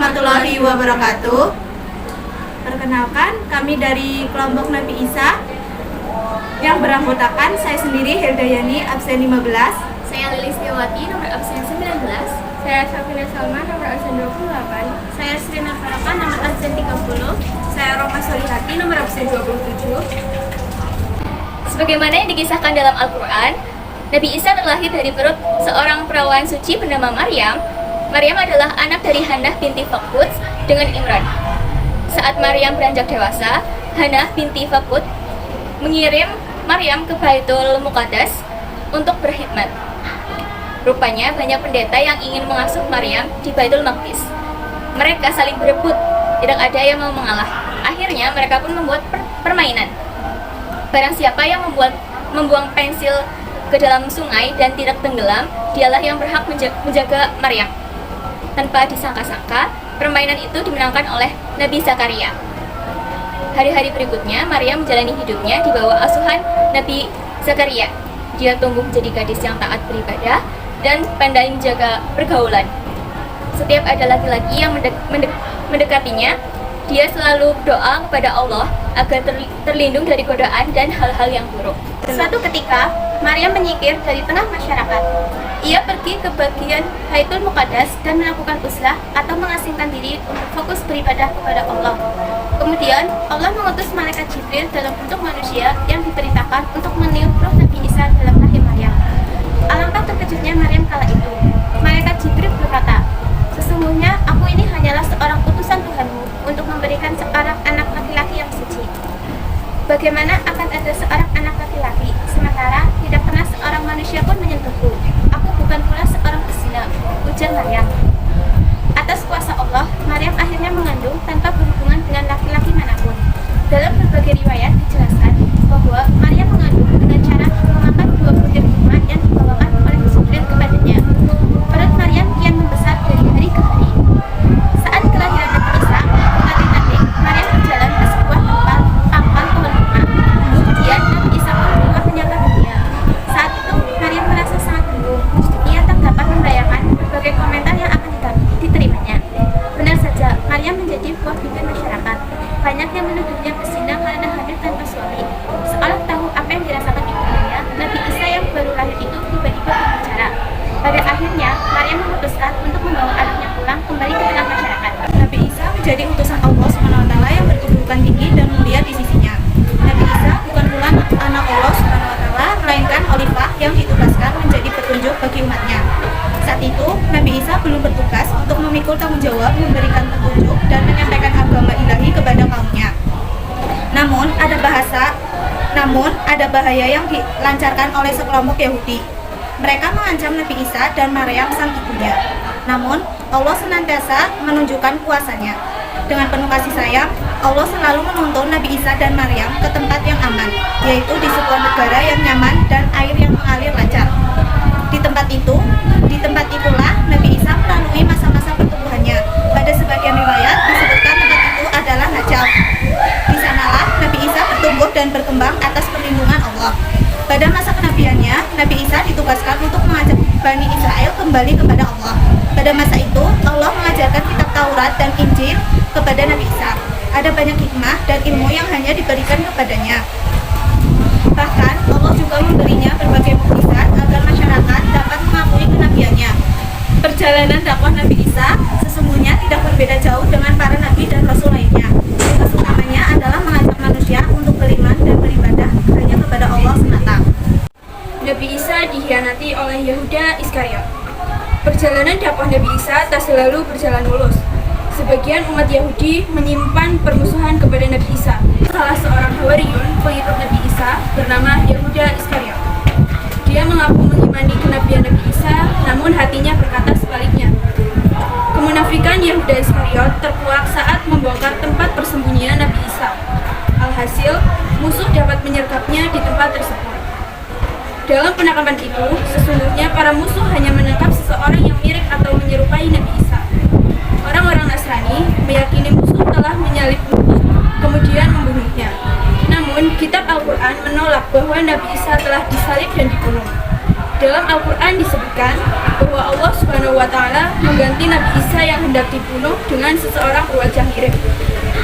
warahmatullahi wabarakatuh. Perkenalkan, kami dari kelompok Nabi Isa yang beranggotakan saya sendiri Heldayani absen 15, saya Lilis Dewati nomor absen 19, saya Safina Salma nomor absen 28, saya Srina Faraka nomor absen 30, saya Roma Solihati nomor absen 27. Sebagaimana yang dikisahkan dalam Al-Quran, Nabi Isa terlahir dari perut seorang perawan suci bernama Maryam. Maryam adalah anak dari Hannah binti Fakud dengan Imran. Saat Maryam beranjak dewasa, Hannah binti Fakud mengirim Maryam ke Baitul Muqaddas untuk berkhidmat. Rupanya banyak pendeta yang ingin mengasuh Maryam di Baitul Maqdis. Mereka saling berebut, tidak ada yang mau mengalah. Akhirnya mereka pun membuat permainan. Barang siapa yang membuang pensil ke dalam sungai dan tidak tenggelam, dialah yang berhak menjaga Maryam. Tanpa disangka-sangka, permainan itu dimenangkan oleh Nabi Zakaria. Hari-hari berikutnya, Maryam menjalani hidupnya di bawah asuhan Nabi Zakaria. Dia tumbuh menjadi gadis yang taat beribadah dan pandai menjaga pergaulan. Setiap ada laki-laki yang mendekatinya, dia selalu berdoa kepada Allah agar terlindung dari godaan dan hal-hal yang buruk. Suatu ketika, Maryam menyingkir dari tengah masyarakat. Ia pergi ke bagian Baitul Muqaddas dan melakukan uzlah atau mengasingkan diri untuk fokus beribadah kepada Allah. Kemudian, Allah mengutus malaikat Jibril dalam bentuk manusia yang diperintahkan untuk meniup roh Nabi Isa dalam rahim Maryam. Alangkah terkejutnya Maryam kala itu. Malaikat Jibril berkata, "Sesungguhnya aku ini hanyalah seorang utusan Tuhanmu untuk memberikan seorang anak laki-laki yang suci. Bagaimana akan ada seorang anak laki-laki, sementara tidak pernah seorang manusia pun menyentuhku? Aku bukan pula seorang pezina," ujar Maryam. Atas kuasa Allah, Maryam akhirnya mengandung tanpa berhubungan dengan laki-laki manapun. Dalam berbagai riwayat dijelaskan bahwa Maryam mengandung dengan cara memakan 2 butir kurma yang dibawakan oleh Jibril kepadanya. Perut Maryam kian membesar dari hari ke hari. Saat kelahiran Nabi Isa, nanti Maryam berjalan ke sebuah tempat pangkal pohon kurma. Kemudian Nabi Isa pun keluar menyapa dunia. Saat itu Maryam merasa sangat bingung. Ia tak dapat membayangkan berbagai komentar yang akan diterimanya. Benar saja, Maryam menjadi buah bibir masyarakat. Banyak yang menuduhnya pezina karena hamil tanpa suami. Seolah tahu apa yang dirasakan ibunya, Nabi Isa yang baru lahir itu tiba-tiba berbicara. Pada akhirnya, Maryam memutuskan untuk membawa anaknya pulang kembali ke tengah masyarakat. Nabi Isa menjadi utusan Allah SWT yang berkedudukan tinggi dan mulia di sisinya. Nabi Isa bukan pula anak Allah SWT, melainkan Khalifah yang ditugaskan menjadi petunjuk bagi umatnya. Saat itu, Nabi Isa belum bertugas untuk memikul tanggung jawab memberikan petunjuk dan menyampaikan agama ilahi kepada kaumnya. Namun, ada bahaya yang dilancarkan oleh sekelompok Yahudi. Mereka mengancam Nabi Isa dan Maryam sang ibunya. Namun, Allah senantiasa menunjukkan kuasanya. Dengan penuh kasih sayang, Allah selalu menuntun Nabi Isa dan Maryam ke tempat yang aman, yaitu di sebuah negara yang nyaman dan air yang mengalir lancar. Di tempat itulah Nabi Isa melalui masa-masa pertumbuhannya. Pada sebagian riwayat disebutkan tempat itu adalah Najaf. Di sanalah Nabi Isa bertumbuh dan berkembang atas perlindungan Allah. Pada masa kenabiannya, Nabi Isa ditugaskan untuk mengajak Bani Israel kembali kepada Allah. Pada masa itu, Allah mengajarkan kitab Taurat dan Injil kepada Nabi Isa. Ada banyak hikmah dan ilmu yang hanya diberikan kepadanya. Bahkan, Allah juga memberinya berbagai mukjizat agar masyarakat dapat mengakui kenabiannya. Perjalanan dakwah Nabi Isa sesungguhnya tidak berbeda jauh dengan para nabi dan rasul lainnya. Tugas utamanya adalah mengajak manusia untuk beriman dan beribadah hanya kepada Allah semata. Nabi Isa dikhianati oleh Yehuda Iskariot. Perjalanan dakwah Nabi Isa tak selalu berjalan mulus. Sebagian umat Yahudi menyimpan permusuhan kepada Nabi Isa. Salah seorang Hawariyun, pengikut Nabi Isa, bernama Yehuda Iskariot. Dia mengaku mengimani kenabian Nabi Isa, namun hatinya berkata sebaliknya. Kemunafikan Yehuda Iskariot terkuak saat membongkar tempat persembunyian Nabi Isa. Alhasil, musuh dapat menyergapnya di tempat tersebut. Dalam penangkapan itu, sesungguhnya para musuh hanya menangkap seseorang yang mirip atau menyerupai Nabi Isa. Orang-orang Nasrani meyakini musuh telah menyalib musuh, kemudian membunuhnya. Namun, kitab Al-Quran menolak bahwa Nabi Isa telah disalib dan dibunuh. Dalam Al-Quran disebutkan bahwa Allah Subhanahu wa Ta'ala mengganti Nabi Isa yang hendak dibunuh dengan seseorang berwajah mirip.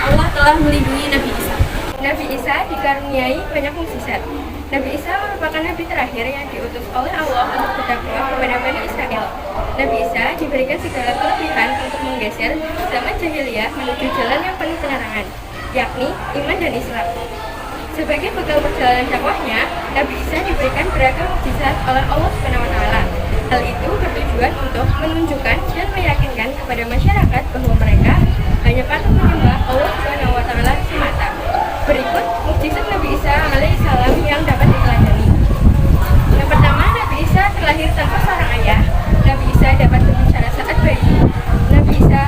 Allah telah melindungi Nabi Isa. Nabi Isa dikaruniai banyak mukjizat. Nabi Isa merupakan nabi terakhir yang diutus oleh Allah untuk berdakwah kepada Bani Israel. Nabi Isa diberikan segala kelebihan untuk menggeser zaman jahiliyah menuju jalan yang penuh penerangan, yakni iman dan Islam. Sebagai bekal perjalanan dakwahnya, Nabi Isa diberikan beragam mukjizat oleh Allah Subhanahu wa Ta'ala. Hal itu bertujuan untuk menunjukkan dan meyakinkan kepada masyarakat bahwa mereka hanya patut menyembah Allah Subhanahu wa Ta'ala semata. Berikut mukjizat Nabi Isa alaihissalam yang dapat diteladani. Yang pertama, Nabi Isa terlahir tanpa seorang ayah. Nabi Isa dapat berbicara saat bayi. Nabi Isa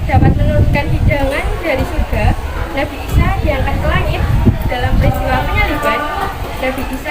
dapat menurunkan hidangan dari surga. Nabi Isa diangkat ke langit dalam peristiwa penyaliban. Nabi Isa